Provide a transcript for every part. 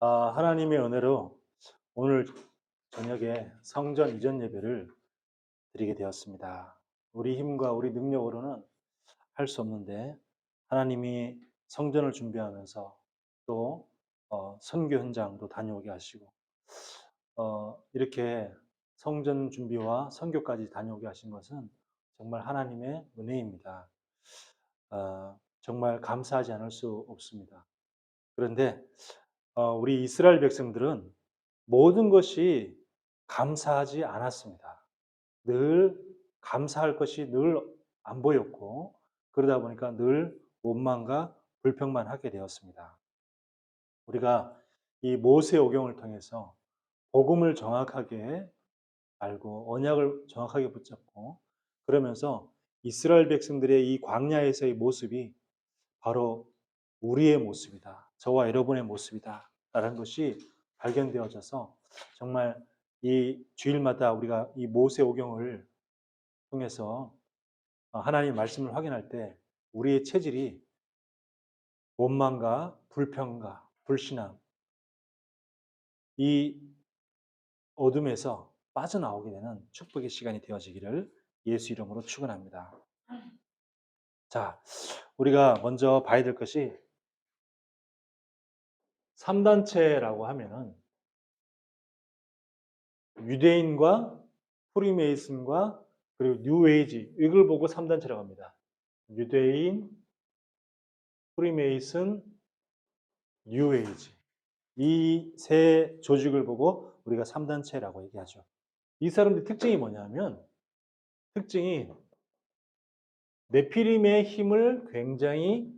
하나님의 은혜로 오늘 저녁에 성전 이전 예배를 드리게 되었습니다. 우리 힘과 우리 능력으로는 할 수 없는데 하나님이 성전을 준비하면서 또 선교 현장도 다녀오게 하시고 이렇게 성전 준비와 선교까지 다녀오게 하신 것은 정말 하나님의 은혜입니다. 정말 감사하지 않을 수 없습니다. 그런데 우리 이스라엘 백성들은 모든 것이 감사하지 않았습니다. 늘 감사할 것이 늘 안 보였고 그러다 보니까 늘 원망과 불평만 하게 되었습니다. 우리가 이 모세오경을 통해서 복음을 정확하게 알고 언약을 정확하게 붙잡고 그러면서 이스라엘 백성들의 이 광야에서의 모습이 바로 우리의 모습이다. 저와 여러분의 모습이다. 라는 것이 발견되어져서 정말 이 주일마다 우리가 이 모세오경을 통해서 하나님 말씀을 확인할 때 우리의 체질이 원망과 불평과 불신앙 이 어둠에서 빠져나오게 되는 축복의 시간이 되어지기를 예수 이름으로 축원합니다. 자, 우리가 먼저 봐야 될 것이 3단체라고 하면은 유대인과 프리메이슨과 그리고 뉴에이지 이걸 보고 3단체라고 합니다. 유대인, 프리메이슨, 뉴에이지 이 세 조직을 보고 우리가 3단체라고 얘기하죠. 이 사람들 특징이 뭐냐면 특징이 네피림의 힘을 굉장히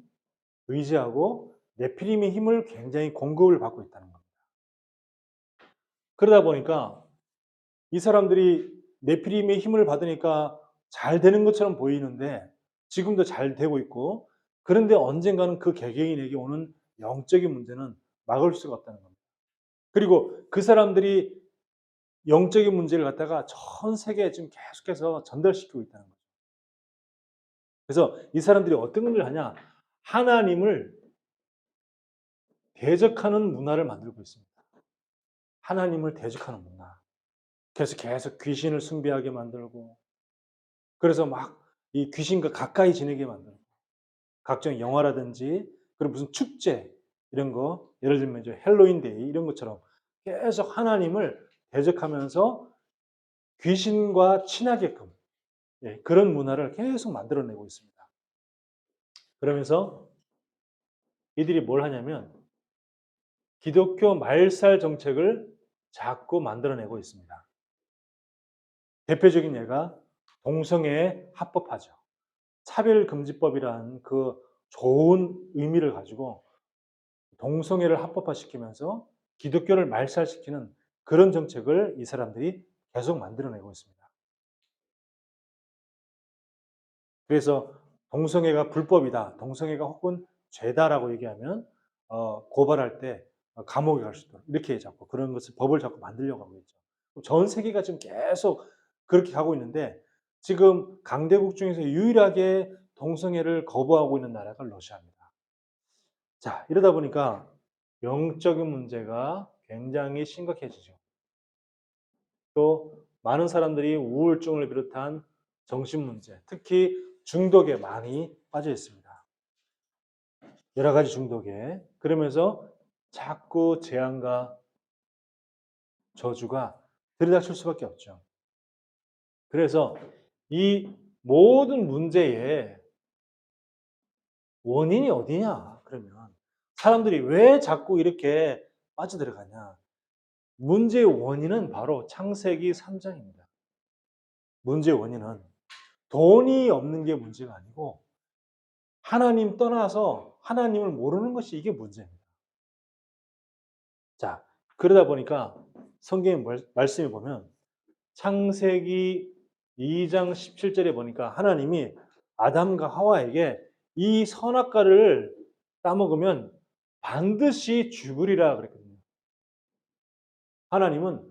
의지하고 네피림의 힘을 굉장히 공급을 받고 있다는 겁니다. 그러다 보니까 이 사람들이 네피림의 힘을 받으니까 잘 되는 것처럼 보이는데 지금도 잘 되고 있고 그런데 언젠가는 그 개개인에게 오는 영적인 문제는 막을 수가 없다는 겁니다. 그리고 그 사람들이 영적인 문제를 갖다가 전 세계에 지금 계속해서 전달시키고 있다는 거죠. 그래서 이 사람들이 어떤 일을 하냐? 하나님을 대적하는 문화를 만들고 있습니다. 하나님을 대적하는 문화. 그래서 계속 귀신을 숭배하게 만들고 그래서 막 이 귀신과 가까이 지내게 만들고 각종 영화라든지 그리고 무슨 축제 이런 거 예를 들면 이제 헬로윈 데이 이런 것처럼 계속 하나님을 대적하면서 귀신과 친하게끔 그런 문화를 계속 만들어내고 있습니다. 그러면서 이들이 뭘 하냐면 기독교 말살 정책을 자꾸 만들어내고 있습니다. 대표적인 예가 동성애에 합법화죠. 차별금지법이라는 그 좋은 의미를 가지고 동성애를 합법화시키면서 기독교를 말살시키는 그런 정책을 이 사람들이 계속 만들어내고 있습니다. 그래서 동성애가 불법이다, 동성애가 혹은 죄다라고 얘기하면 고발할 때 감옥에 갈 수 있도록 이렇게 자꾸 그런 것을 법을 자꾸 만들려고 하고 있죠. 전 세계가 지금 계속 그렇게 가고 있는데 지금 강대국 중에서 유일하게 동성애를 거부하고 있는 나라가 러시아입니다. 자, 이러다 보니까 영적인 문제가 굉장히 심각해지죠. 또 많은 사람들이 우울증을 비롯한 정신 문제, 특히 중독에 많이 빠져 있습니다. 여러 가지 중독에. 그러면서 자꾸 재앙과 저주가 들이닥칠 수밖에 없죠. 그래서 이 모든 문제의 원인이 어디냐? 그러면 사람들이 왜 자꾸 이렇게 빠져들어가냐? 문제의 원인은 바로 창세기 3장입니다. 문제의 원인은 돈이 없는 게 문제가 아니고 하나님 떠나서 하나님을 모르는 것이 이게 문제입니다. 자, 그러다 보니까 성경의 말씀에 보면 창세기 2장 17절에 보니까 하나님이 아담과 하와에게 이 선악과를 따먹으면 반드시 죽으리라 그랬거든요. 하나님은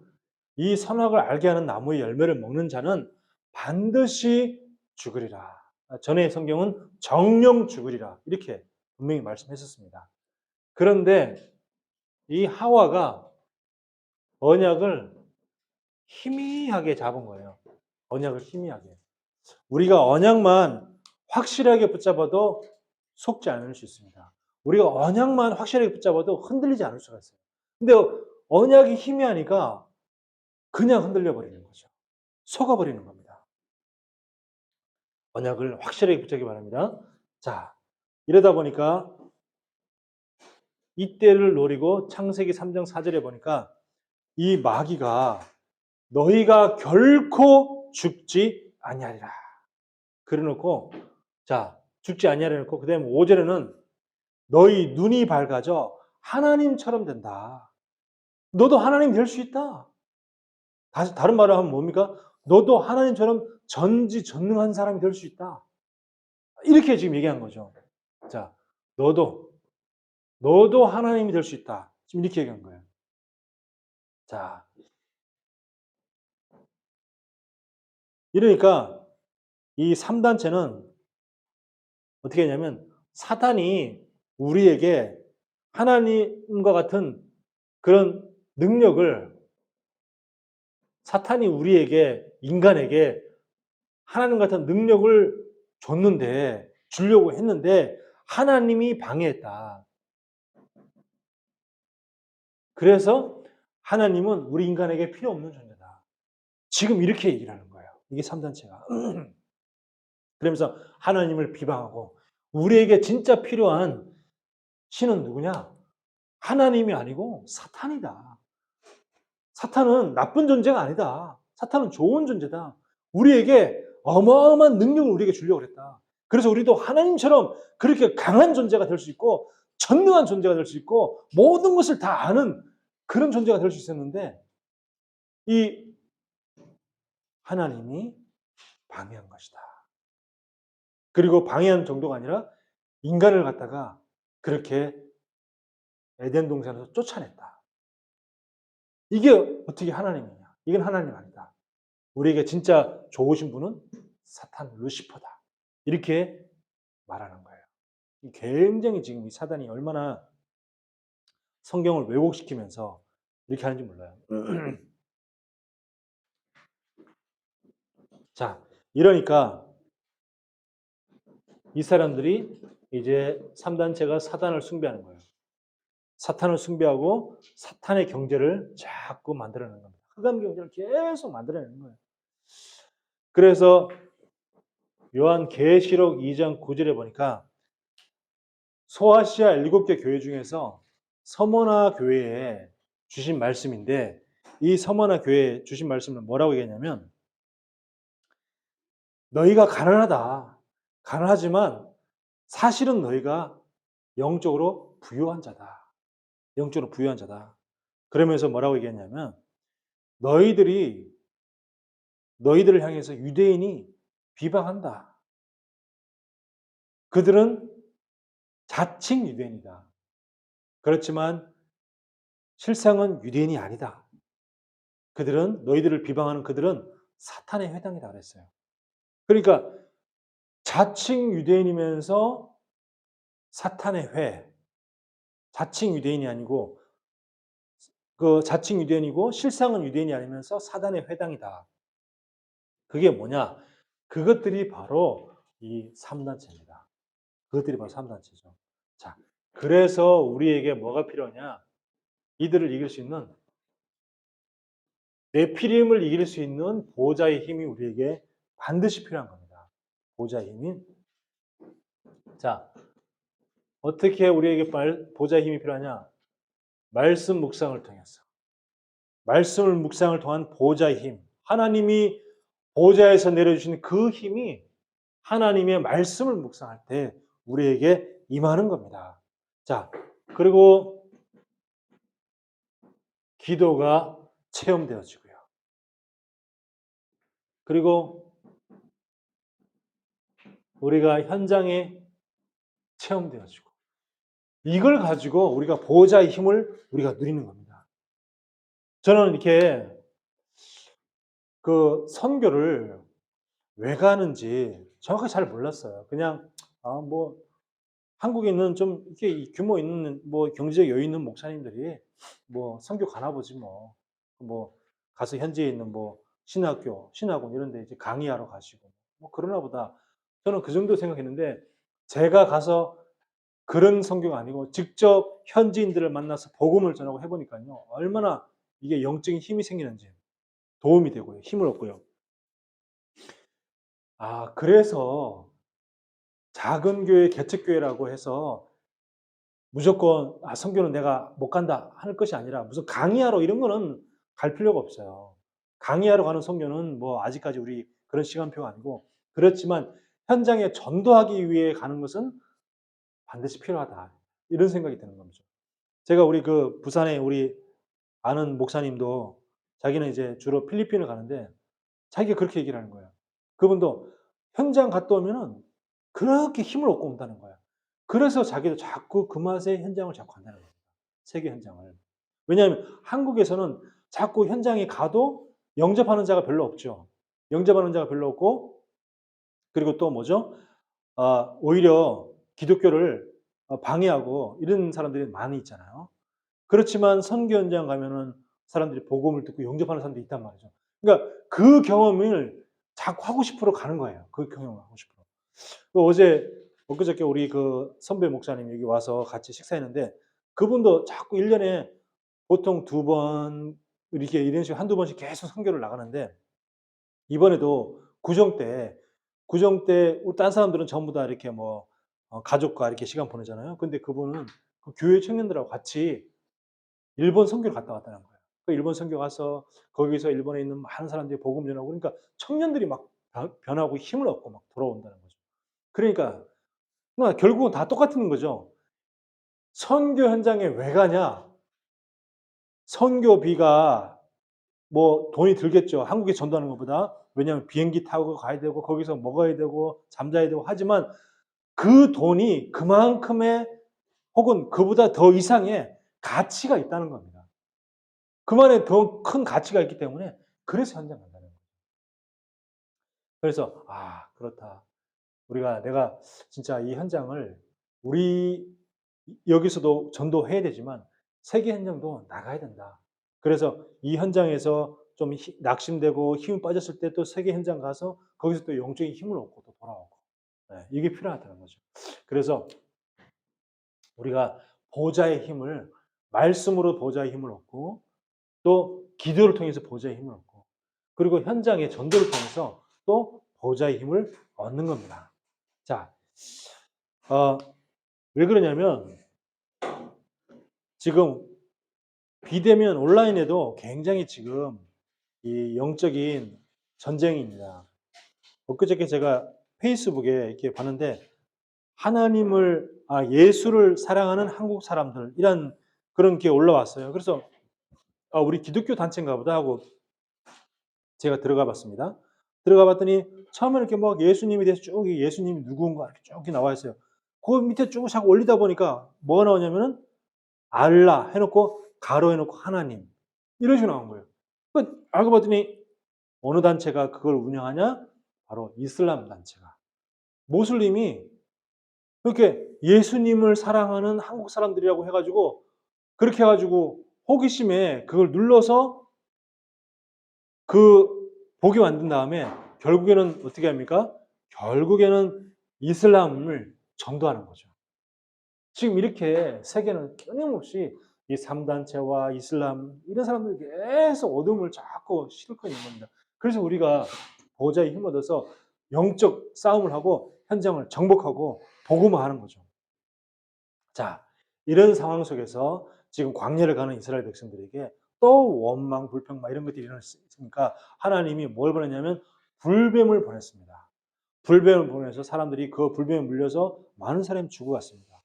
이 선악을 알게 하는 나무의 열매를 먹는 자는 반드시 죽으리라. 전에 성경은 정령 죽으리라. 이렇게 분명히 말씀했었습니다. 그런데 이 하와가 언약을 희미하게 잡은 거예요. 언약을 희미하게. 우리가 언약만 확실하게 붙잡아도 속지 않을 수 있습니다. 우리가 언약만 확실하게 붙잡아도 흔들리지 않을 수가 있어요. 근데 언약이 희미하니까 그냥 흔들려 버리는 거죠. 속아 버리는 겁니다. 언약을 확실하게 붙잡기 바랍니다. 자, 이러다 보니까 이때를 노리고 창세기 3장 4절에 보니까 이 마귀가 너희가 결코 죽지 아니하리라. 그래 놓고 자, 죽지 아니하리라 놓고 그다음에 5절에는 너희 눈이 밝아져 하나님처럼 된다. 너도 하나님 될 수 있다. 다른 말로 하면 뭡니까? 너도 하나님처럼 전지전능한 사람이 될 수 있다. 이렇게 지금 얘기한 거죠. 자, 너도 하나님이 될 수 있다. 지금 이렇게 얘기한 거예요. 자, 이러니까 이 3단체는 어떻게 했냐면 사탄이 우리에게 하나님과 같은 그런 능력을 사탄이 우리에게 인간에게 하나님 같은 능력을 주려고 했는데 하나님이 방해했다. 그래서 하나님은 우리 인간에게 필요 없는 존재다. 지금 이렇게 얘기를 하는 거예요. 이게 3단체가. 그러면서 하나님을 비방하고 우리에게 진짜 필요한 신은 누구냐? 하나님이 아니고 사탄이다. 사탄은 나쁜 존재가 아니다. 사탄은 좋은 존재다. 우리에게 어마어마한 능력을 우리에게 주려고 그랬다. 그래서 우리도 하나님처럼 그렇게 강한 존재가 될 수 있고 전능한 존재가 될 수 있고 모든 것을 다 아는 그런 존재가 될 수 있었는데 이 하나님이 방해한 것이다. 그리고 방해한 정도가 아니라 인간을 갖다가 그렇게 에덴 동산에서 쫓아냈다. 이게 어떻게 하나님이냐? 이건 하나님 아니다. 우리에게 진짜 좋으신 분은 사탄 루시퍼다. 이렇게 말하는 거예요. 굉장히 지금 이 사단이 얼마나 성경을 왜곡시키면서 이렇게 하는지 몰라요. 자, 이러니까 이 사람들이 이제 3단체가 사단을 숭배하는 거예요. 사탄을 숭배하고 사탄의 경제를 자꾸 만들어내는 겁니다. 흑암 경제를 계속 만들어내는 거예요. 그래서 요한계시록 2장 9절에 보니까 소아시아 7개 교회 중에서 서머나 교회에 주신 말씀인데 이 서머나 교회에 주신 말씀은 뭐라고 얘기했냐면 너희가 가난하다. 가난하지만 사실은 너희가 영적으로 부유한 자다. 영적으로 부유한 자다. 그러면서 뭐라고 얘기했냐면 너희들을 향해서 유대인이 비방한다. 그들은 자칭 유대인이다. 그렇지만 실상은 유대인이 아니다. 너희들을 비방하는 그들은 사탄의 회당이다 그랬어요. 그러니까 자칭 유대인이면서 사탄의 회, 자칭 유대인이 아니고 자칭 유대인이고 실상은 유대인이 아니면서 사단의 회당이다. 그게 뭐냐? 그것들이 바로 이 3단체입니다. 그것들이 바로 3단체죠. 자, 그래서 우리에게 뭐가 필요하냐? 이들을 이길 수 있는 네피림을 이길 수 있는 보호자의 힘이 우리에게 반드시 필요한 겁니다. 보호자의 힘이. 자, 어떻게 우리에게 보호자의 힘이 필요하냐? 말씀 묵상을 통해서. 말씀을 묵상을 통한 보호자의 힘. 하나님이 보호자에서 내려주신 그 힘이 하나님의 말씀을 묵상할 때 우리에게 임하는 겁니다. 자, 그리고 기도가 체험되어지고요. 그리고 우리가 현장에 체험되어지고 이걸 가지고 우리가 보호자의 힘을 우리가 누리는 겁니다. 저는 이렇게 그 선교를 왜 가는지 정확하게 잘 몰랐어요. 그냥 뭐 한국에 있는 좀 이렇게 규모 있는 뭐 경제적 여유 있는 목사님들이 뭐 선교 가나 보지 뭐. 뭐 가서 현지에 있는 뭐 신학교, 신학원 이런 데 이제 강의하러 가시고 뭐 그러나 보다. 저는 그 정도 생각했는데 제가 가서 그런 선교가 아니고 직접 현지인들을 만나서 복음을 전하고 해 보니깐요. 얼마나 이게 영적인 힘이 생기는지 도움이 되고요. 힘을 얻고요. 아 그래서 작은 교회 개척교회라고 해서 무조건 '아 선교는 내가 못 간다.' 하는 것이 아니라 무슨 강의하러 이런 거는 갈 필요가 없어요. 강의하러 가는 선교는 뭐 아직까지 우리 그런 시간표가 아니고 그렇지만 '현장에 전도하기 위해 가는 것은 반드시 필요하다.' 이런 생각이 드는 겁니다. 제가 우리 그 부산에 우리 아는 목사님도 자기는 이제 주로 필리핀을 가는데 자기가 그렇게 얘기를 하는 거예요. 그분도 현장 갔다 오면은 그렇게 힘을 얻고 온다는 거야. 그래서 자기도 자꾸 그 맛에 현장을 자꾸 간다는 겁니다. 세계 현장을. 왜냐하면 한국에서는 자꾸 현장에 가도 영접하는 자가 별로 없죠. 영접하는 자가 별로 없고 그리고 또 뭐죠? 오히려 기독교를 방해하고 이런 사람들이 많이 있잖아요. 그렇지만 선교 현장 가면은 사람들이 복음을 듣고 영접하는 사람들이 있단 말이죠. 그러니까 그 경험을 자꾸 하고 싶어 가는 거예요. 그 경험을 하고 싶어. 어제 엊그저께 우리 그 선배 목사님 여기 와서 같이 식사했는데 그분도 자꾸 1 년에 보통 2번 이렇게 이런 식으로 1-2 번씩 계속 선교를 나가는데 이번에도 구정 때 딴 사람들은 전부 다 이렇게 뭐 가족과 이렇게 시간 보내잖아요. 근데 그분은 그 교회 청년들하고 같이 일본 선교를 갔다 왔다는 거예요. 그 일본 선교 가서 거기서 일본에 있는 많은 사람들이 복음 전하고 그러니까 청년들이 막 변하고 힘을 얻고 막 돌아온다는 거죠. 그러니까 결국은 다 똑같은 거죠. 선교 현장에 왜 가냐? 선교비가 뭐 돈이 들겠죠. 한국에 전도하는 것보다. 왜냐하면 비행기 타고 가야 되고 거기서 먹어야 되고 잠자야 되고 하지만 그 돈이 그만큼의 혹은 그보다 더 이상의 가치가 있다는 겁니다. 그만의 더 큰 가치가 있기 때문에 그래서 현장 간다는 거예요. 그래서 '아 그렇다. 내가 진짜 이 현장을 우리 여기서도 전도해야 되지만 세계 현장도 나가야 된다.' 그래서 이 현장에서 좀 낙심되고 힘이 빠졌을 때 또 세계 현장 가서 거기서 또 영적인 힘을 얻고 또 돌아오고. 예 이게 필요하다는 거죠. 그래서 우리가 보좌의 힘을 말씀으로 보좌의 힘을 얻고 또 기도를 통해서 보좌의 힘을 얻고 그리고 현장의 전도를 통해서 또 보좌의 힘을 얻는 겁니다. 자, 어, 왜 그러냐면 지금 비대면 온라인에도 굉장히 지금 이 영적인 전쟁입니다. 엊그저께 제가 페이스북에 이렇게 봤는데 예수를 사랑하는 한국 사람들 이런 그런 게 올라왔어요. 그래서 우리 기독교 단체인가 보다 하고 제가 들어가 봤습니다. 들어가 봤더니 처음에 이렇게 막 예수님에 대해서 쭉 예수님이 누구인가 이렇게 쭉 나와 있어요. 그 밑에 쭉 자꾸 올리다 보니까 뭐가 나오냐면은 알라 해놓고 가로 해놓고 하나님 이런 식으로 나온 거예요. 알고 봤더니 어느 단체가 그걸 운영하냐? 바로 이슬람 단체가. 모슬림이 그렇게 예수님을 사랑하는 한국 사람들이라고 해가지고 그렇게 해가지고 호기심에 그걸 눌러서 그 보게 만든 다음에 결국에는 어떻게 합니까? 결국에는 이슬람을 전도하는 거죠. 지금 이렇게 세계는 끊임없이 이 3단체와 이슬람 이런 사람들이 계속 어둠을 자꾸 싣고 있는 겁니다. 그래서 우리가 보좌에 힘 얻어서 영적 싸움을 하고 현장을 정복하고 복음화하는 거죠. 자, 이런 상황 속에서 지금 광야를 가는 이스라엘 백성들에게 또 원망, 불평 막 이런 것들이 일어났으니까 하나님이 뭘 보냈냐면 불뱀을 보냈습니다. 불뱀을 보내서 사람들이 그 불뱀에 물려서 많은 사람이 죽어갔습니다.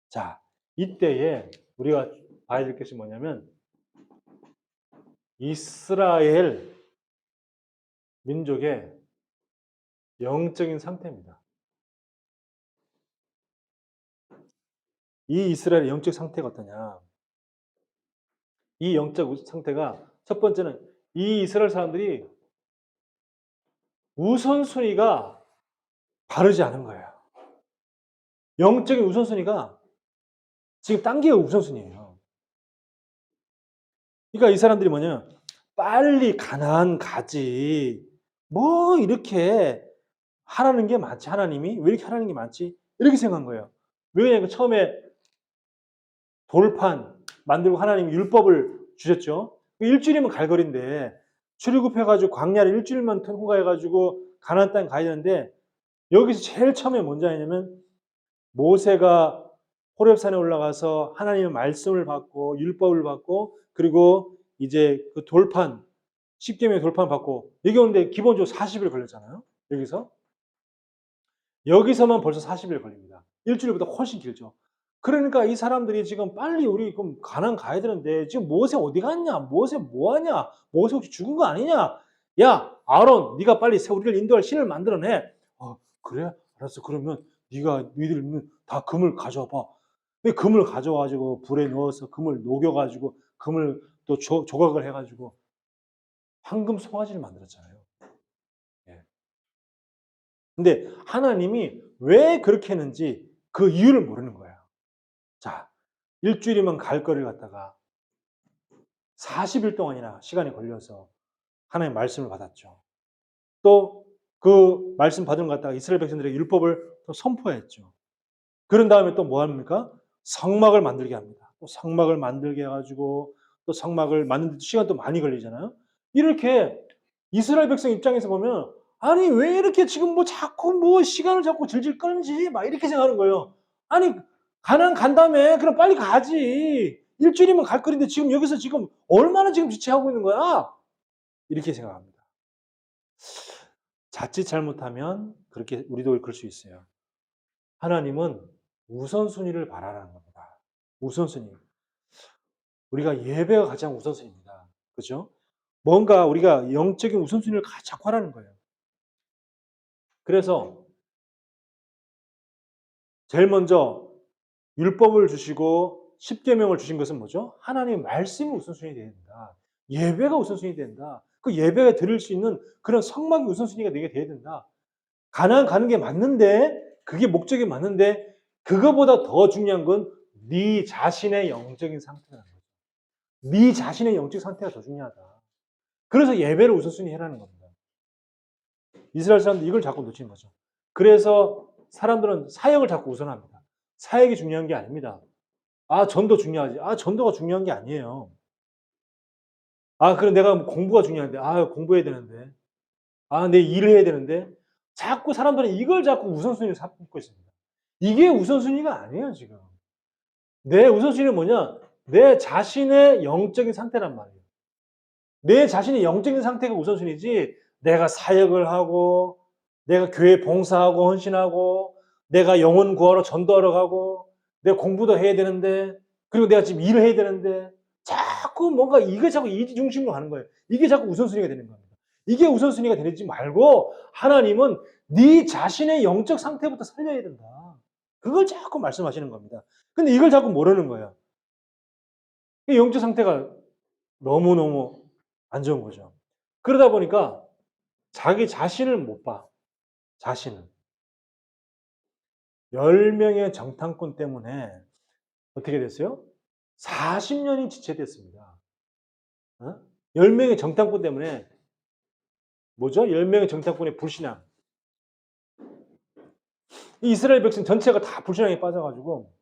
자, 이때에 우리가 봐야 될 것이 뭐냐면 이스라엘 민족의 영적인 상태입니다. 이 이스라엘의 영적 상태가 어떠냐? 이 영적 상태가 첫 번째는 이 이스라엘 사람들이 우선순위가 바르지 않은 거예요. 영적인 우선순위가 지금 딴 게 우선순위예요. 그러니까 이 사람들이 뭐냐면 빨리 가나안 가지. 뭐 이렇게 하라는 게 많지 하나님이? 왜 이렇게 하라는 게 많지? 이렇게 생각한 거예요. 왜냐면 처음에 돌판 만들고 하나님이 율법을 주셨죠. 일주일이면 갈 거리인데 출애굽해 가지고 광야를 일주일만 통과해 가지고 가나안 땅 가야 되는데 여기서 제일 처음에 먼저 하냐면 모세가 호렙산에 올라가서 하나님의 말씀을 받고 율법을 받고 그리고 이제 그 돌판 10계명의 돌판 받고 여기 오는데 기본적으로 40일 걸렸잖아요. 여기서. 여기서만 벌써 40일 걸립니다. 일주일보다 훨씬 길죠. 그러니까 이 사람들이 지금 빨리 우리 그럼 가나안 가야 되는데 지금 모세 어디 갔냐? 모세 뭐 하냐? 모세 혹시 죽은 거 아니냐? 야, 아론, 네가 빨리 우리를 인도할 신을 만들어내. 그래? 알았어. 그러면 네가 너희들 다 금을 가져와 봐. 금을 가져와 가지고 불에 넣어서 금을 녹여 가지고 금을 또 조각을 해 가지고 황금 송아지를 만들었잖아요. 예. 근데 하나님이 왜 그렇게 했는지 그 이유를 모르는 거예요. 자, 일주일이면 갈 거리를 갖다가 40일 동안이나 시간이 걸려서 하나님의 말씀을 받았죠. 또 그 말씀 받은 것 갖다가 이스라엘 백성들에게 율법을 또 선포했죠. 그런 다음에 또 뭐 합니까? 성막을 만들게 합니다. 또 성막을 만들게 해가지고 또 성막을 만드는 데 시간도 많이 걸리잖아요. 이렇게 이스라엘 백성 입장에서 보면 아니 왜 이렇게 지금 뭐 자꾸 뭐 시간을 자꾸 질질 끌는지 막 이렇게 생각하는 거예요. 아니 가나안 간다며 그럼 빨리 가지. 일주일이면 갈 거리인데 지금 여기서 지금 얼마나 지금 지체하고 있는 거야? 이렇게 생각합니다. 자칫 잘못하면 그렇게 우리도 그럴 수 있어요. 하나님은 우선순위를 바라라는 겁니다. 우선순위. 우리가 예배가 가장 우선순위입니다. 그죠? 뭔가 우리가 영적인 우선순위를 자꾸 하라는 거예요. 그래서 제일 먼저 율법을 주시고 십계명을 주신 것은 뭐죠? 하나님의 말씀이 우선순위 되어야 된다. 예배가 우선순위 된다. 그 예배가 드릴 수 있는 그런 성막이 우선순위가 되게 돼야 된다. 가나안 가는 게 맞는데 그게 목적이 맞는데 그거보다 더 중요한 건 네 자신의 영적인 상태라는 거죠. 네 자신의 영적 상태가 더 중요하다. 그래서 예배를 우선순위 해라는 겁니다. 이스라엘 사람들 이걸 자꾸 놓치는 거죠. 그래서 사람들은 사역을 자꾸 우선합니다. 사역이 중요한 게 아닙니다. 전도 중요하지. 전도가 중요한 게 아니에요. 그럼 내가 공부가 중요한데. 공부해야 되는데. 내 일을 해야 되는데. 자꾸 사람들은 이걸 자꾸 우선순위로 삼고 있습니다. 이게 우선순위가 아니에요, 지금. 내 우선순위는 뭐냐? 내 자신의 영적인 상태란 말이에요. 내 자신의 영적인 상태가 우선순위지 내가 사역을 하고 내가 교회 봉사하고 헌신하고 내가 영혼 구하러 전도하러 가고 내가 공부도 해야 되는데 그리고 내가 지금 일을 해야 되는데 자꾸 뭔가 이게 자꾸 이기 중심으로 가는 거예요. 이게 자꾸 우선순위가 되는 겁니다. 이게 우선순위가 되지 말고 하나님은 네 자신의 영적 상태부터 살려야 된다. 그걸 자꾸 말씀하시는 겁니다. 근데 이걸 자꾸 모르는 거예요. 영적 상태가 너무너무 안 좋은 거죠. 그러다 보니까 자기 자신을 못 봐. 자신을. 10명의 정탐꾼 때문에 어떻게 됐어요? 40년이 지체됐습니다. 10명의 정탐꾼 때문에 뭐죠? 10명의 정탐꾼의 불신앙. 이스라엘 백성 전체가 다 불신앙에 빠져가지고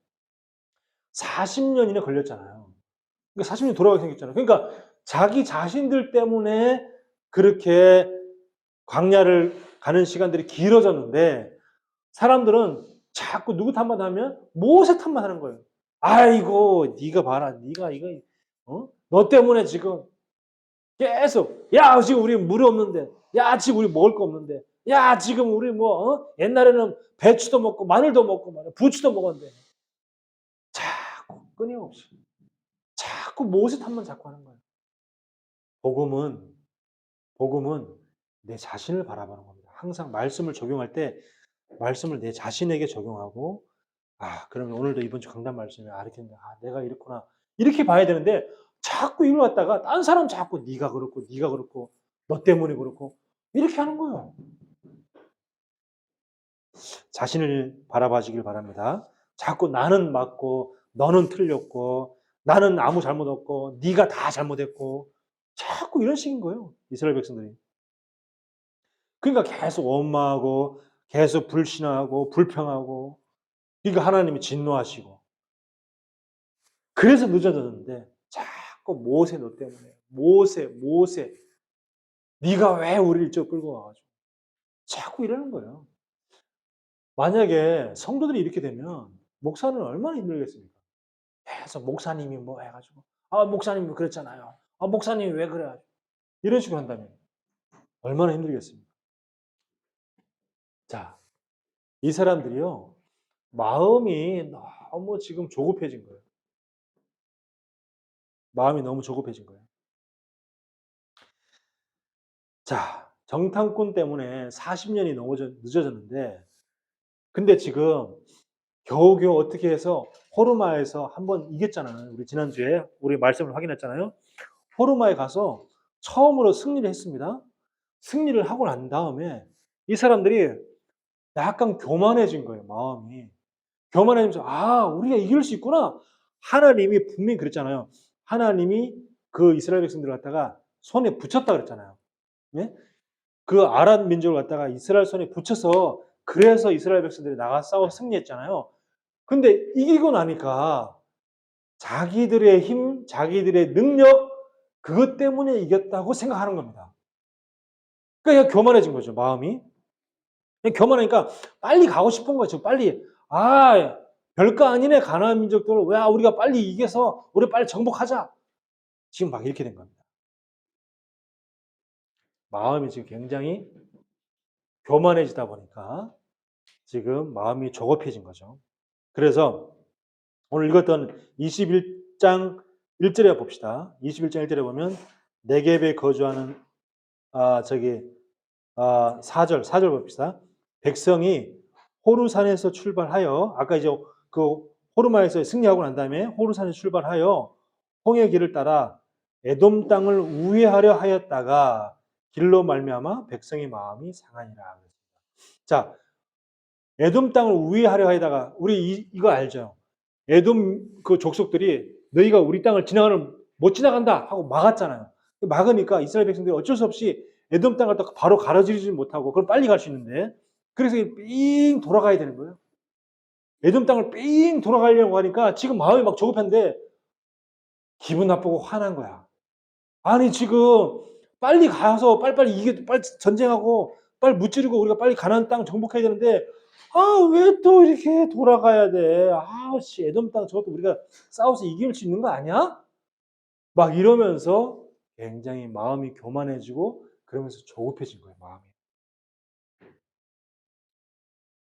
40년이나 걸렸잖아요. 그러니까 40년 돌아가게 생겼잖아요. 그러니까 자기 자신들 때문에 그렇게 광야를 가는 시간들이 길어졌는데 사람들은 자꾸 누구 탓만 하면 모세 탓만 하는 거예요. 아이고 네가 봐라. 네가 이거 너 때문에 지금 계속 지금 우리 물이 없는데 지금 우리 먹을 거 없는데 지금 우리 옛날에는 배추도 먹고 마늘도 먹고 말이야. 부추도 먹었는데 자꾸 끊임없이 자꾸 모세 탓만 자꾸 하는 거예요. 복음은 내 자신을 바라보는 겁니다. 항상 말씀을 적용할 때 말씀을 내 자신에게 적용하고 그러면 오늘도 이번 주 강단 말씀에 이렇게 내가 이렇구나 이렇게 봐야 되는데 자꾸 이걸 갖다가 딴 사람 자꾸 네가 그렇고 너 때문에 그렇고 이렇게 하는 거예요. 자신을 바라봐주길 바랍니다. 자꾸 나는 맞고 너는 틀렸고 나는 아무 잘못 없고 네가 다 잘못했고 자꾸 이런 식인 거예요. 이스라엘 백성들이. 그러니까 계속 원망하고 계속 불신하고 불평하고 그러니까 하나님이 진노하시고 그래서 늦어졌는데 자꾸 모세 너 때문에 모세 네가 왜 우리를 이쪽 끌고 와가지고 자꾸 이러는 거예요. 만약에 성도들이 이렇게 되면 목사는 얼마나 힘들겠습니까? 계속 목사님이 뭐 해가지고 목사님이 그랬잖아요. 목사님이 왜 그래? 이런 식으로 한다면 얼마나 힘들겠습니까? 자, 이 사람들이요 마음이 너무 지금 조급해진 거예요. 마음이 너무 조급해진 거예요. 자, 정탐꾼 때문에 40년이 너무 늦어졌는데 근데 지금 겨우겨우 어떻게 해서 호르마에서 한번 이겼잖아요. 우리 지난주에 우리 말씀을 확인했잖아요. 호르마에 가서 처음으로 승리를 했습니다. 승리를 하고 난 다음에 이 사람들이 약간 교만해진 거예요, 마음이. 교만해지면서 우리가 이길 수 있구나. 하나님이 분명히 그랬잖아요. 하나님이 그 이스라엘 백성들을 갖다가 손에 붙였다 그랬잖아요. 네? 그 아랍 민족을 갖다가 이스라엘 손에 붙여서 그래서 이스라엘 백성들이 나가 싸워 승리했잖아요. 근데 이기고 나니까 자기들의 힘, 자기들의 능력 그것 때문에 이겼다고 생각하는 겁니다. 그러니까 교만해진 거죠, 마음이. 교만하니까 빨리 가고 싶은 거죠. 빨리 별거 아니네 가나안 민족들을 왜 우리가 빨리 이겨서 우리 빨리 정복하자. 지금 막 이렇게 된 겁니다. 마음이 지금 굉장히 교만해지다 보니까 지금 마음이 조급해진 거죠. 그래서 오늘 읽었던 21장 1절에 봅시다. 21장 1절에 보면 네겝에 거주하는 4절 봅시다. 백성이 호르산에서 출발하여 아까 이제 그 호르마에서 승리하고 난 다음에 호르산에 출발하여 홍해 길을 따라 에돔 땅을 우회하려 하였다가 길로 말미암아 백성의 마음이 상하니라. 자, 에돔 땅을 우회하려 하다가 우리 이거 알죠? 에돔 그 족속들이 너희가 우리 땅을 못 지나간다 하고 막았잖아요. 막으니까 이스라엘 백성들이 어쩔 수 없이 에돔 땅을 바로 가로지르지 못하고 그걸 빨리 갈 수 있는데 그래서 삥 돌아가야 되는 거예요. 에돔 땅을 삥 돌아가려고 하니까 지금 마음이 막 조급한데 기분 나쁘고 화난 거야. 아니 지금 빨리 가서 빨리 이게 빨리 전쟁하고 빨리 무찌르고 우리가 빨리 가나안 땅 정복해야 되는데 왜 또 이렇게 돌아가야 돼? 에돔 땅 저것도 우리가 싸워서 이길 수 있는 거 아니야? 막 이러면서 굉장히 마음이 교만해지고 그러면서 조급해진 거예요, 마음이.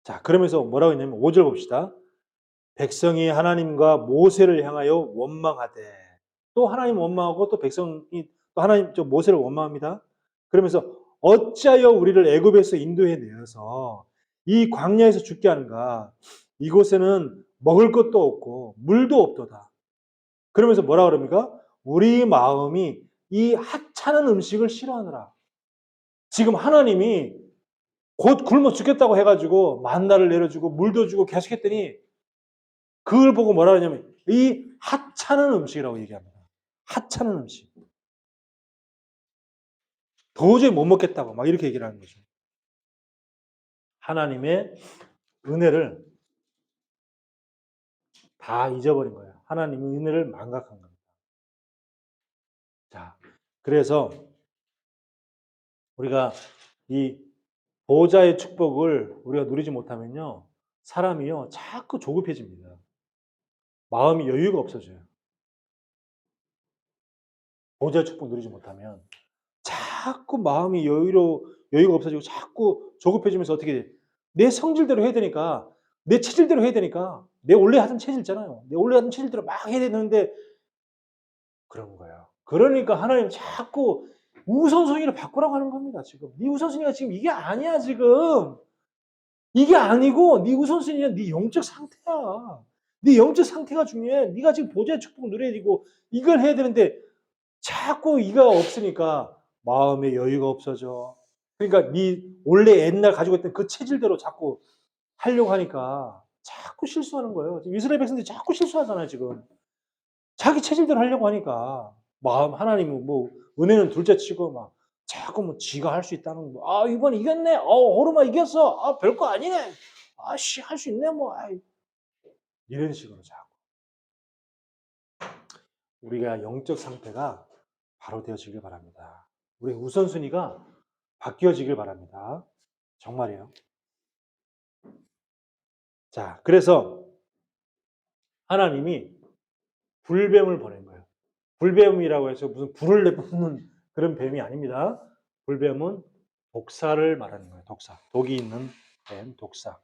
자, 그러면서 뭐라고 했냐면 5절 봅시다. 백성이 하나님과 모세를 향하여 원망하되 또 하나님 원망하고 또 백성이 또 하나님 모세를 원망합니다. 그러면서 어찌하여 우리를 애굽에서 인도해 내어서 이 광야에서 죽게 하는가? 이곳에는 먹을 것도 없고 물도 없도다. 그러면서 뭐라 그럽니까? 우리 마음이 이 하찮은 음식을 싫어하느라. 지금 하나님이 곧 굶어 죽겠다고 해가지고 만나를 내려주고 물도 주고 계속했더니 그걸 보고 뭐라 하냐면 이 하찮은 음식이라고 얘기합니다. 하찮은 음식. 도저히 못 먹겠다고 막 이렇게 얘기를 하는 거죠. 하나님의 은혜를 다 잊어버린 거예요. 하나님의 은혜를 망각한 겁니다. 자, 그래서 우리가 이 보호자의 축복을 우리가 누리지 못하면요. 사람이요. 자꾸 조급해집니다. 마음이 여유가 없어져요. 보호자의 축복 누리지 못하면 자꾸 마음이 여유가 없어지고 자꾸 조급해지면서 어떻게 돼? 내 성질대로 해야 되니까 내 체질대로 해야 되니까 내 원래 하던 체질 있잖아요. 내 원래 하던 체질대로 막 해야 되는데 그런 거예요. 그러니까 하나님 자꾸 우선순위를 바꾸라고 하는 겁니다. 지금 네 우선순위가 지금 이게 아니야 지금. 이게 아니고 네 우선순위는 네 영적 상태야. 네 영적 상태가 중요해. 네가 지금 보좌의 축복을 누려야 되고 이걸 해야 되는데 자꾸 이가 없으니까 마음의 여유가 없어져. 그러니까 네 원래 옛날 가지고 있던 그 체질대로 자꾸 하려고 하니까 자꾸 실수하는 거예요. 지금 이스라엘 백성들이 자꾸 실수하잖아요, 지금. 자기 체질대로 하려고 하니까. 마음, 하나님은 뭐, 은혜는 둘째 치고, 막, 자꾸 뭐, 지가 할 수 있다는 거. 아, 이번에 이겼네. 호르마 이겼어. 아, 별거 아니네. 아씨, 할 수 있네, 뭐. 아이. 이런 식으로 자꾸. 우리가 영적 상태가 바로 되어지길 바랍니다. 우리 우선순위가 바뀌어지길 바랍니다. 정말이에요. 자, 그래서 하나님이 불뱀을 보낸 거예요. 불뱀이라고 해서 무슨 불을 내뿜는 그런 뱀이 아닙니다. 불뱀은 독사를 말하는 거예요. 독사. 독이 있는 뱀, 독사.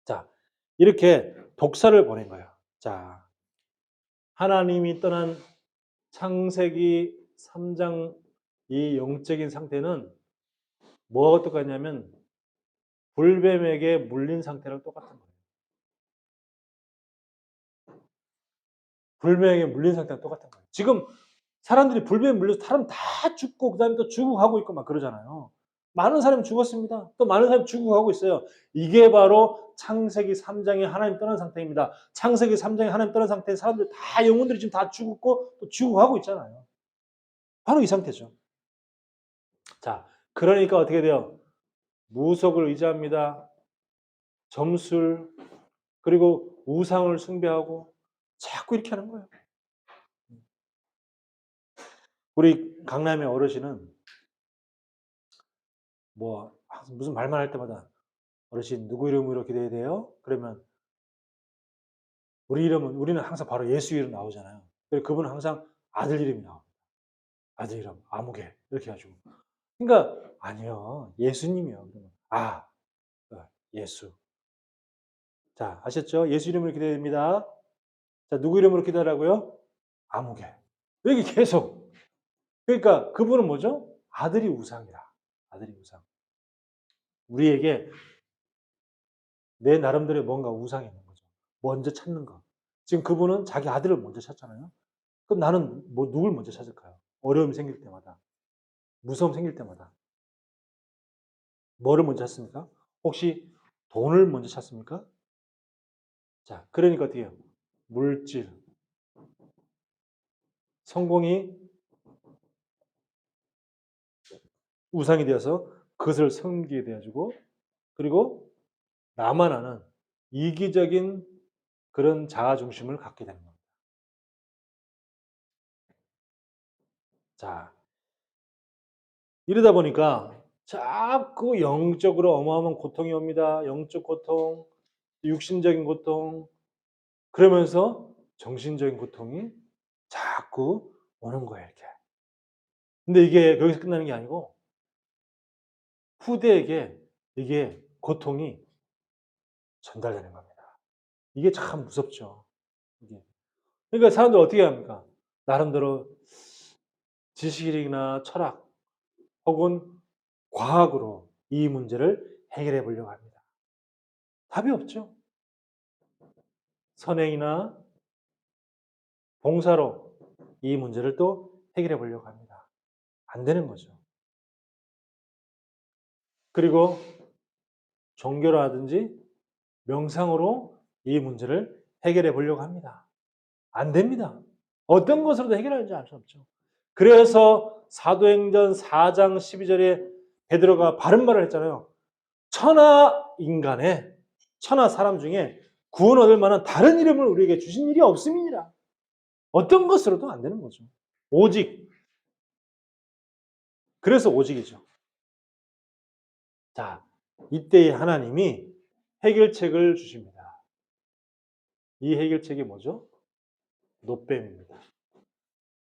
자, 이렇게 독사를 보낸 거예요. 자, 하나님이 떠난 창세기 3장 이 영적인 상태는 뭐가 똑같냐면 불뱀에게 물린 상태랑 똑같은 거예요. 불뱀에게 물린 상태랑 똑같은 거예요. 지금 사람들이 불뱀에 물려서 사람 다 죽고 그다음에 또 죽어가고 있고 막 그러잖아요. 많은 사람이 죽었습니다. 또 많은 사람이 죽어가고 있어요. 이게 바로 창세기 3장에 하나님 떠난 상태입니다. 창세기 3장에 하나님 떠난 상태에 사람들 다 영혼들이 지금 다 죽었고 또 죽어가고 있잖아요. 바로 이 상태죠. 자, 그러니까 어떻게 돼요? 무속을 의지합니다. 점술 그리고 우상을 숭배하고 자꾸 이렇게 하는 거예요. 우리 강남의 어르신은 뭐 무슨 말만 할 때마다 어르신 누구 이름으로 기도해야 돼요? 그러면 우리는 항상 바로 예수 이름 나오잖아요. 그리고 그분은 항상 아들 이름이 나옵니다. 아들 이름 아무개 이렇게 해가지고. 그러니까 아니요 예수님이요. 그러면 예수. 자 아셨죠? 예수 이름으로 기도해야 됩니다. 자 누구 이름으로 기도하라고요? 아무개. 여기 계속. 그러니까 그분은 뭐죠? 아들이 우상이라. 아들이 우상. 우리에게 내 나름대로 뭔가 우상이 있는 거죠. 먼저 찾는 거. 지금 그분은 자기 아들을 먼저 찾잖아요. 그럼 나는 뭐 누굴 먼저 찾을까요? 어려움이 생길 때마다, 무서움 생길 때마다 뭐를 먼저 찾습니까? 혹시 돈을 먼저 찾습니까? 자, 그러니까 어떻게 해요? 물질, 성공이 우상이 되어서 그것을 섬기게 되어지고 그리고 나만 아는 이기적인 그런 자아 중심을 갖게 되는 겁니다. 자, 이러다 보니까 자꾸 영적으로 어마어마한 고통이 옵니다. 영적 고통, 육신적인 고통, 그러면서 정신적인 고통이 자꾸 오는 거예요, 이렇게. 근데 이게 여기서 끝나는 게 아니고 후대에게 이게 고통이 전달되는 겁니다. 이게 참 무섭죠. 이게. 그러니까 사람들 어떻게 합니까? 나름대로 지식이나 철학 혹은 과학으로 이 문제를 해결해 보려고 합니다. 답이 없죠. 선행이나 봉사로 이 문제를 또 해결해 보려고 합니다. 안 되는 거죠. 그리고 종교라든지 명상으로 이 문제를 해결해 보려고 합니다. 안 됩니다. 어떤 것으로도 해결하지 알 수 없죠. 그래서 사도행전 4장 12절에 베드로가 바른 말을 했잖아요. 천하 인간의 천하 사람 중에 구원 얻을 만한 다른 이름을 우리에게 주신 일이 없음이니라. 어떤 것으로도 안 되는 거죠. 오직 그래서 오직이죠. 자, 이때에 하나님이 해결책을 주십니다. 이 해결책이 뭐죠? 노뱀입니다.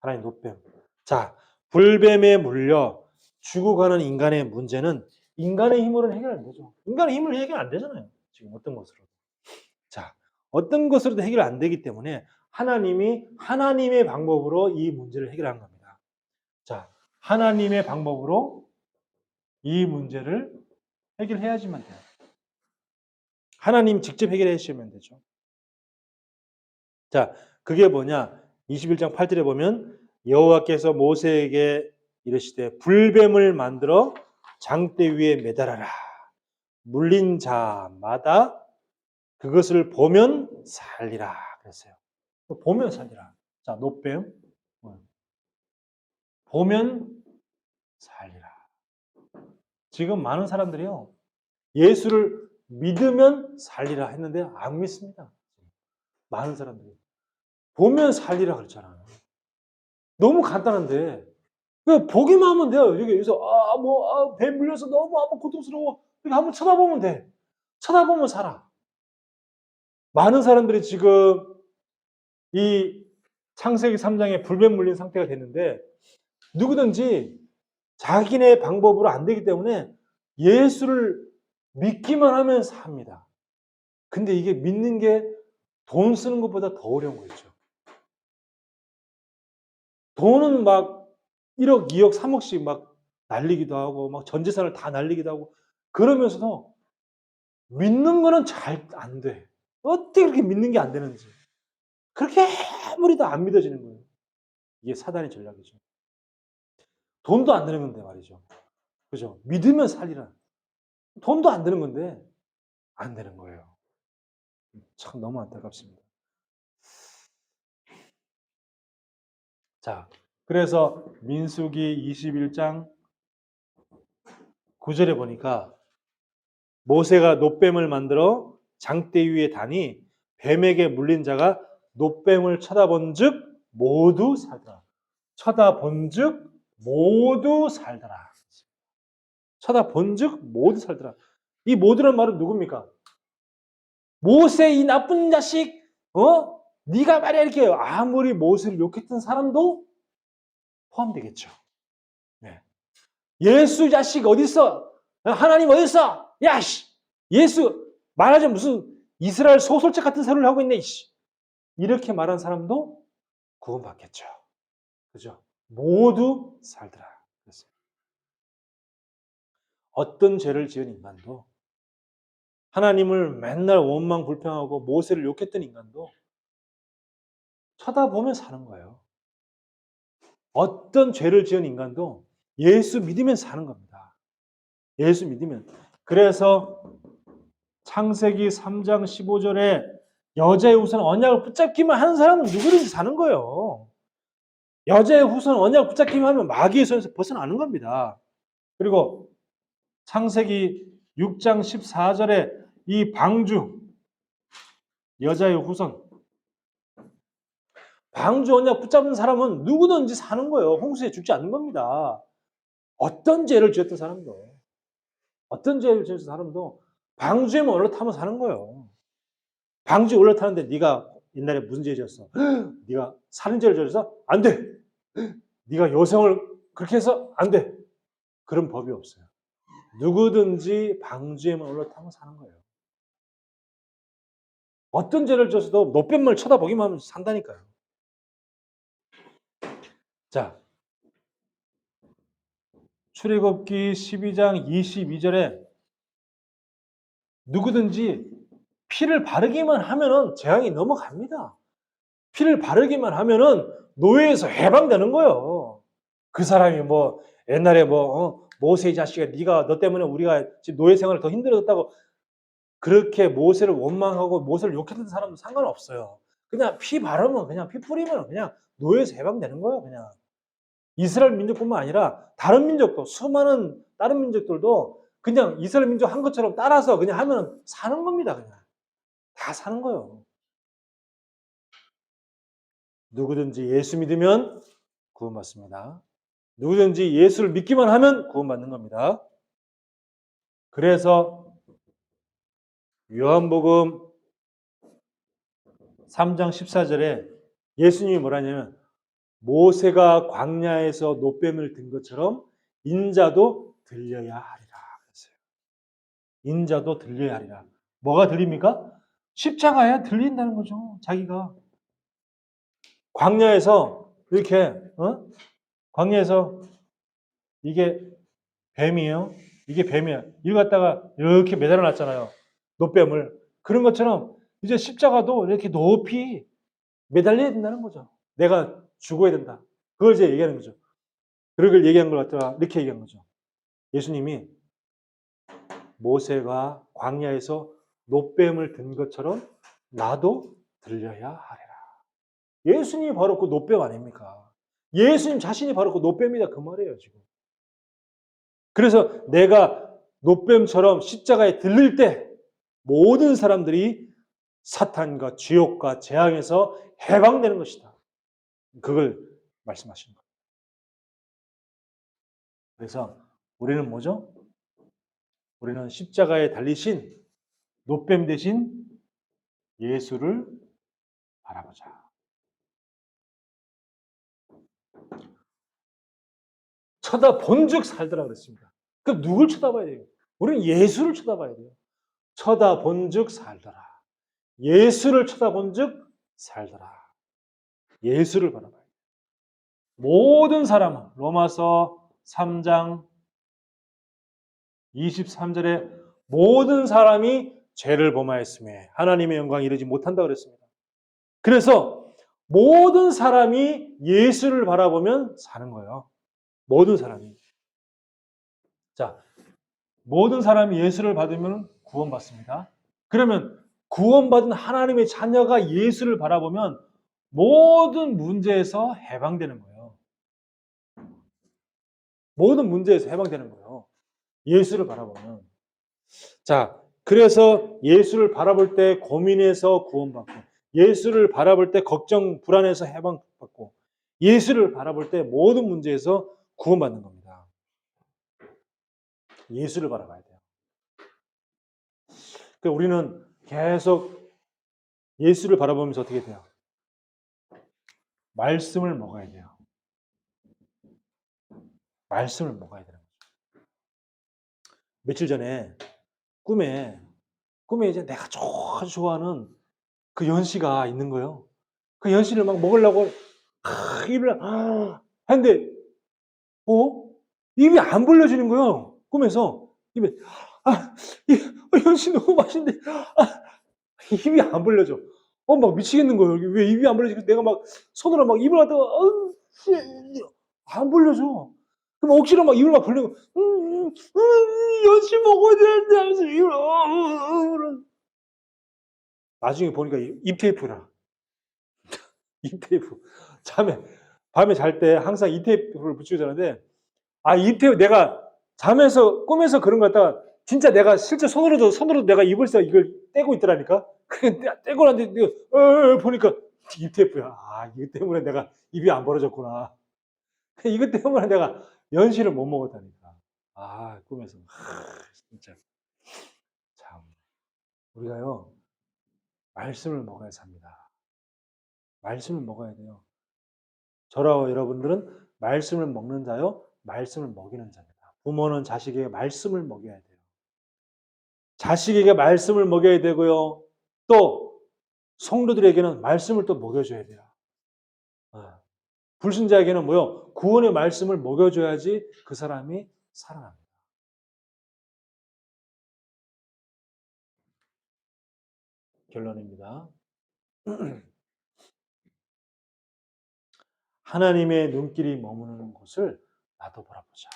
하나님 노뱀. 자, 불뱀에 물려 죽어가는 인간의 문제는 인간의 힘으로는 해결 안 되죠. 인간의 힘으로 해결 안 되잖아요. 지금 어떤 것으로도. 자, 어떤 것으로도 해결 안 되기 때문에 하나님이 하나님의 방법으로 이 문제를 해결한 겁니다. 자, 하나님의 방법으로 이 문제를 해결해야지만 돼요. 하나님 직접 해결해 주시면 되죠. 자, 그게 뭐냐? 21장 8절에 보면 여호와께서 모세에게 이르시되 불뱀을 만들어 장대 위에 매달아라. 물린 자마다 그것을 보면 살리라 그랬어요. 보면 살리라. 자, 노뱀. 보면 살리라. 지금 많은 사람들이요. 예수를 믿으면 살리라 했는데 안 믿습니다. 많은 사람들이. 보면 살리라 그랬잖아요. 너무 간단한데. 그냥 보기만 하면 돼요. 여기서, 배 물려서 너무 아파, 고통스러워. 이렇게 한번 쳐다보면 돼. 쳐다보면 살아. 많은 사람들이 지금 이 창세기 3장에 불뱀 물린 상태가 됐는데, 누구든지 자기네 방법으로 안 되기 때문에 예수를 믿기만 하면 삽니다. 근데 이게 믿는 게 돈 쓰는 것보다 더 어려운 거 있죠. 돈은 막 1억, 2억, 3억씩 막 날리기도 하고, 막 전 재산을 다 날리기도 하고, 그러면서도 믿는 거는 잘 안 돼. 어떻게 그렇게 믿는 게 안 되는지. 그렇게 아무리 도 안 믿어지는 거예요. 이게 사단의 전략이죠. 돈도 안 되는 건데 말이죠. 그죠? 믿으면 살리라. 돈도 안 되는 건데, 안 되는 거예요. 참 너무 안타깝습니다. 자, 그래서 민수기 21장 9절에 보니까 모세가 놋뱀을 만들어 장대 위에 다니 뱀에게 물린 자가 놋뱀을 쳐다본즉 모두 살더라. 쳐다본즉 모두 살더라. 쳐다본즉 모두 살더라. 이 모두란 말은 누굽니까? 모세 이 나쁜 자식, 네가 말이야 이렇게 아무리 모세를 욕했던 사람도 포함되겠죠. 네. 예수 자식 어디 있어? 하나님 어디 있어? 야, 씨, 예수 말하자면 무슨 이스라엘 소설책 같은 소리를 하고 있네. 씨. 이렇게 말한 사람도 구원받겠죠. 그죠? 모두 살더라. 그랬어요. 어떤 죄를 지은 인간도 하나님을 맨날 원망 불평하고 모세를 욕했던 인간도 쳐다보면 사는 거예요. 어떤 죄를 지은 인간도 예수 믿으면 사는 겁니다. 예수 믿으면. 그래서 창세기 3장 15절에 여자의 후손 언약을 붙잡기만 하는 사람은 누구든지 사는 거예요. 여자의 후손 언약을 붙잡기만 하면 마귀의 손에서 벗어나는 겁니다. 그리고 창세기 6장 14절에 이 방주, 여자의 후손, 방주 언약 붙잡는 사람은 누구든지 사는 거예요. 홍수에 죽지 않는 겁니다. 어떤 죄를 지었던 사람도, 어떤 죄를 지었던 사람도 방주에만 올라타면 사는 거예요. 방주에 올라타는데 네가 옛날에 무슨 죄 지었어? 네가 살인죄를 지어서 안 돼. 네가 여성을 그렇게 해서 안 돼. 그런 법이 없어요. 누구든지 방주에만 올라타면 사는 거예요. 어떤 죄를 지어서도 노뱀을 쳐다보기만 하면 산다니까요. 자, 출애굽기 12장 22절에 누구든지 피를 바르기만 하면은 재앙이 넘어갑니다. 피를 바르기만 하면은 노예에서 해방되는 거예요. 그 사람이 뭐 옛날에 모세의 자식아 네가 너 때문에 우리가 지금 노예 생활을 더 힘들어졌다고 그렇게 모세를 원망하고 모세를 욕했던 사람도 상관없어요. 그냥 피 바르면 그냥 피 뿌리면 그냥 노예에서 해방되는 거예요. 그냥 이스라엘 민족뿐만 아니라 다른 민족도 수많은 다른 민족들도 그냥 이스라엘 민족 한 것처럼 따라서 그냥 하면 사는 겁니다. 그냥 다 사는 거예요. 누구든지 예수 믿으면 구원받습니다. 누구든지 예수를 믿기만 하면 구원받는 겁니다. 그래서 요한복음 3장 14절에 예수님이 뭐라냐면 모세가 광야에서 놋뱀을 든 것처럼 인자도 들려야 하리라 그랬어요. 인자도 들려야 하리라. 뭐가 들립니까? 십자가야 들린다는 거죠. 자기가 광야에서 이렇게 광야에서 이게 뱀이에요. 이게 뱀이야. 이걸 갖다가 이렇게 매달아 놨잖아요. 놋뱀을. 그런 것처럼 이제 십자가도 이렇게 높이 매달려야 된다는 거죠. 내가 죽어야 된다. 그걸 이제 얘기하는 거죠. 그걸 얘기한 걸 갖다가 이렇게 얘기한 거죠. 예수님이 모세가 광야에서 놋뱀을 든 것처럼 나도 들려야 하리라. 예수님이 바로 그 놋뱀 아닙니까? 예수님 자신이 바로 그 놋뱀이다 그 말이에요 지금. 그래서 내가 놋뱀처럼 십자가에 들릴 때 모든 사람들이 사탄과 지옥과 재앙에서 해방되는 것이다. 그걸 말씀하시는 거예요. 그래서 우리는 뭐죠? 우리는 십자가에 달리신 놋뱀 대신 예수를 바라보자. 쳐다본즉 살더라 그랬습니다. 그럼 누굴 쳐다봐야 돼요? 우리는 예수를 쳐다봐야 돼요. 쳐다본즉 살더라. 예수를 쳐다본즉 살더라. 예수를 바라봐야 돼요. 모든 사람은 로마서 3장 23절에 모든 사람이 죄를 범하였음에 하나님의 영광에 이르지 못한다 그랬습니다. 그래서 모든 사람이 예수를 바라보면 사는 거예요. 모든 사람이. 자, 모든 사람이 예수를 받으면 구원받습니다. 그러면 구원받은 하나님의 자녀가 예수를 바라보면 모든 문제에서 해방되는 거예요. 모든 문제에서 해방되는 거예요. 예수를 바라보면. 자, 그래서 예수를 바라볼 때 고민해서 구원받고, 예수를 바라볼 때 걱정, 불안해서 해방받고, 예수를 바라볼 때 모든 문제에서 구원받는 겁니다. 예수를 바라봐야 돼요. 그러니까 우리는 계속 예수를 바라보면서 어떻게 돼요? 말씀을 먹어야 돼요. 말씀을 먹어야 되는 거죠. 며칠 전에 꿈에 이제 내가 아주 좋아하는 그 연시가 있는 거예요. 그 연시를 막 먹으려고 입을 하는데 입이 안 벌려지는 거예요. 꿈에서 입에 이 연시 너무 맛있는데 입이 안 벌려져. 막 미치겠는 거예요. 왜 입이 안 벌려지고 내가 막 손으로 막 입을 갖다가 안 벌려져. 그럼 억지로 막 입을 막 벌리고 연시 먹어야 되는데 하면서 입을 나중에 보니까 입 테이프라. 입 테이프. 밤에 잘 때 항상 입 테이프를 붙이고 자는데 입 테이프 내가 잠에서 꿈에서 그런 거 갖다가 진짜 내가 실제 손으로도 내가 입을 써 이걸 떼고 있더라니까. 그게 떼고 났는데 보니까 입 테이프야. 이거 때문에 내가 입이 안 벌어졌구나. 이것 때문에 내가 연시를 못 먹었다니까. 꿈에서. 진짜. 참. 우리가요, 말씀을 먹어야 삽니다. 말씀을 먹어야 돼요. 저와 여러분들은 말씀을 먹는 자요, 말씀을 먹이는 자입니다. 부모는 자식에게 말씀을 먹여야 돼요. 자식에게 말씀을 먹여야 되고요. 또 성도들에게는 말씀을 또 먹여줘야 돼요. 불신자에게는 뭐요? 구원의 말씀을 먹여줘야지 그 사람이 살아납니다. 결론입니다. 하나님의 눈길이 머무는 곳을 나도 바라보자.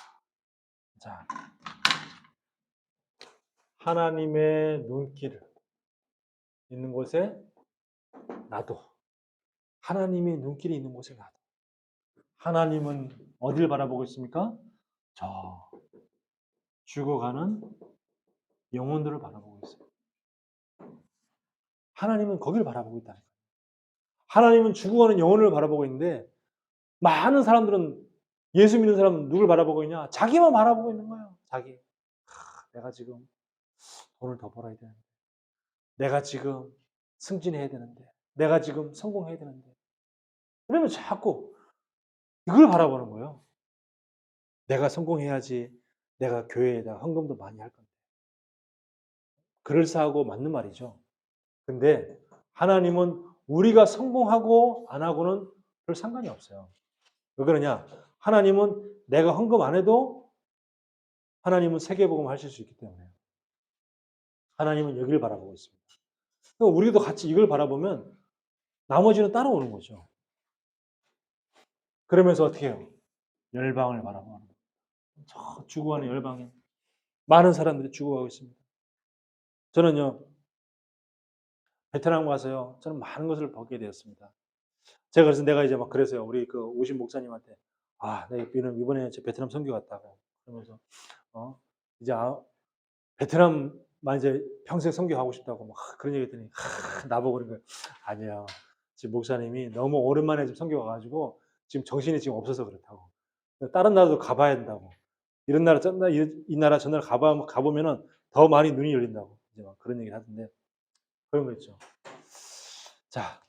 자, 하나님의 눈길 있는 곳에 나도. 하나님의 눈길이 있는 곳에 나도. 하나님은 어디를 바라보고 있습니까? 저 죽어가는 영혼들을 바라보고 있어요. 하나님은 거기를 바라보고 있다. 하나님은 죽어가는 영혼을 바라보고 있는데 많은 사람들은 예수 믿는 사람은 누굴 바라보고 있냐? 자기만 바라보고 있는 거예요. 자기. 내가 지금 돈을 더 벌어야 되는데. 내가 지금 승진해야 되는데. 내가 지금 성공해야 되는데. 그러면 자꾸 이걸 바라보는 거예요. 내가 성공해야지 내가 교회에다 헌금도 많이 할 건데. 그럴싸하고 맞는 말이죠. 근데 하나님은 우리가 성공하고 안 하고는 별 상관이 없어요. 왜 그러냐? 하나님은 내가 헌금 안 해도 하나님은 세계복음 하실 수 있기 때문에. 하나님은 여기를 바라보고 있습니다. 우리도 같이 이걸 바라보면 나머지는 따라오는 거죠. 그러면서 어떻게 해요? 열방을 바라보는 거예요. 저 죽어가는 열방에 많은 사람들이 죽어가고 있습니다. 저는요, 베트남 가서요, 저는 많은 것을 보게 되었습니다. 제가 그래서 내가 이제 막 그래서요, 우리 그 오신 목사님한테, 내가 이번에 저 베트남 선교 갔다고. 그러면서, 어, 이제 베트남만 이제 평생 선교하고 싶다고 막 그런 얘기 했더니, 나보고 그런 거예요. 아니야. 지금 목사님이 너무 오랜만에 지금 선교 가가지고 지금 정신이 지금 없어서 그렇다고. 다른 나라도 가봐야 된다고. 이런 나라, 이 나라, 저 나라 가보면은 더 많이 눈이 열린다고. 이제 막 그런 얘기를 하던데, 그런 거 있죠. 자,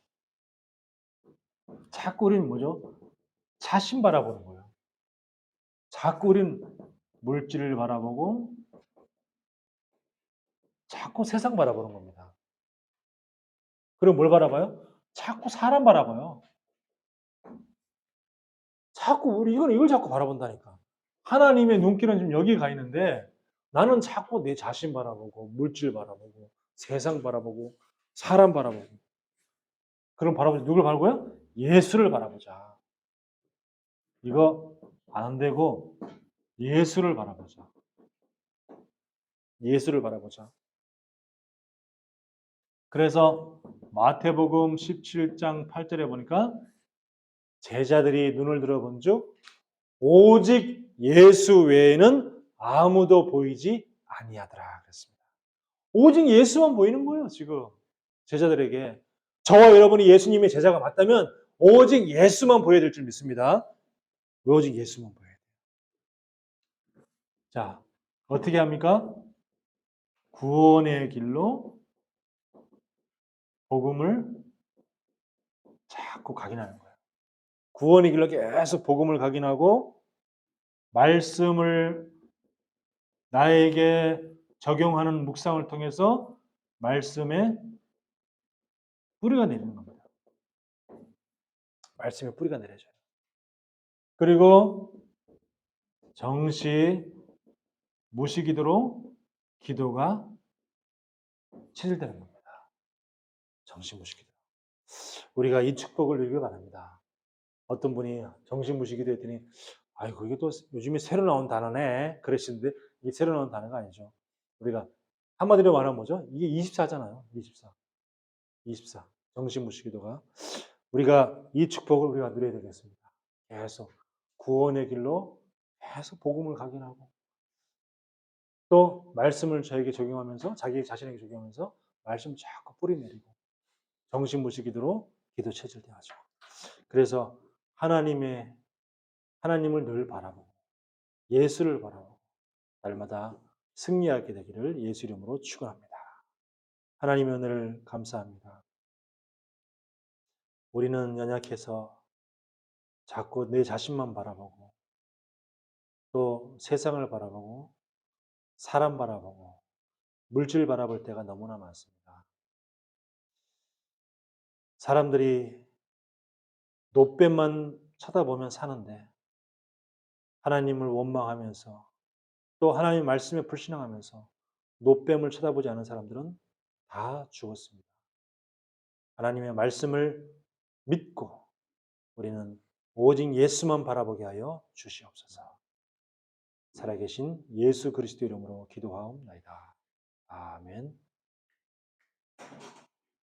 자꾸 우리는 뭐죠? 자신 바라보는 거예요. 자꾸 우리는 물질을 바라보고 자꾸 세상 바라보는 겁니다. 그리고 뭘 바라봐요? 자꾸 사람 바라봐요. 자꾸 이걸 자꾸 바라본다니까. 하나님의 눈길은 지금 여기에 가 있는데 나는 자꾸 내 자신 바라보고 물질 바라보고 세상 바라보고 사람 바라보고. 그럼 바라보자. 누굴 바라보고요? 예수를 바라보자. 이거 안 되고 예수를 바라보자. 예수를 바라보자. 그래서 마태복음 17장 8절에 보니까 제자들이 눈을 들어본즉 오직 예수 외에는 아무도 보이지 아니하더라 그랬습니다. 오직 예수만 보이는 거예요, 지금. 제자들에게. 저와 여러분이 예수님의 제자가 맞다면 오직 예수만 보여야 될 줄 믿습니다. 오직 예수만 보여야 돼요. 자, 어떻게 합니까? 구원의 길로 복음을 자꾸 각인하는 거예요. 구원의 길로 계속 복음을 각인하고 말씀을 나에게 적용하는 묵상을 통해서 말씀에 뿌리가 내리는 겁니다. 말씀에 뿌리가 내려져요. 그리고 정시 무시기도로 기도가 체질되는 겁니다. 정시 무시기도. 우리가 이 축복을 누리길 바랍니다. 어떤 분이 정시 무시기도 했더니 아이고 이게 또 요즘에 새로 나온 단어네 그러시는데 이게 새로 나온 단어가 아니죠. 우리가 한마디로 말하면 뭐죠? 이게 24잖아요. 24. 24. 정시 무시기도가 우리가 이 축복을 우리가 누려야 되겠습니다. 계속 구원의 길로 계속 복음을 각인하고 또 말씀을 저에게 적용하면서 자기 자신에게 적용하면서 말씀 자꾸 뿌리내리고 정신무시 기도로 기도 체질돼 가지고 그래서 하나님을 늘 바라보고 예수를 바라보고 날마다 승리하게 되기를 예수 이름으로 축원합니다. 하나님의 은혜를 감사합니다. 우리는 연약해서 자꾸 내 자신만 바라보고 또 세상을 바라보고 사람 바라보고 물질 바라볼 때가 너무나 많습니다. 사람들이 노뱀만 쳐다보면 사는데 하나님을 원망하면서 또 하나님 말씀에 불신앙하면서 노뱀을 쳐다보지 않은 사람들은 다 죽었습니다. 하나님의 말씀을 믿고 우리는 오직 예수만 바라보게 하여 주시옵소서. 살아계신 예수 그리스도 이름으로 기도하옵나이다. 아멘.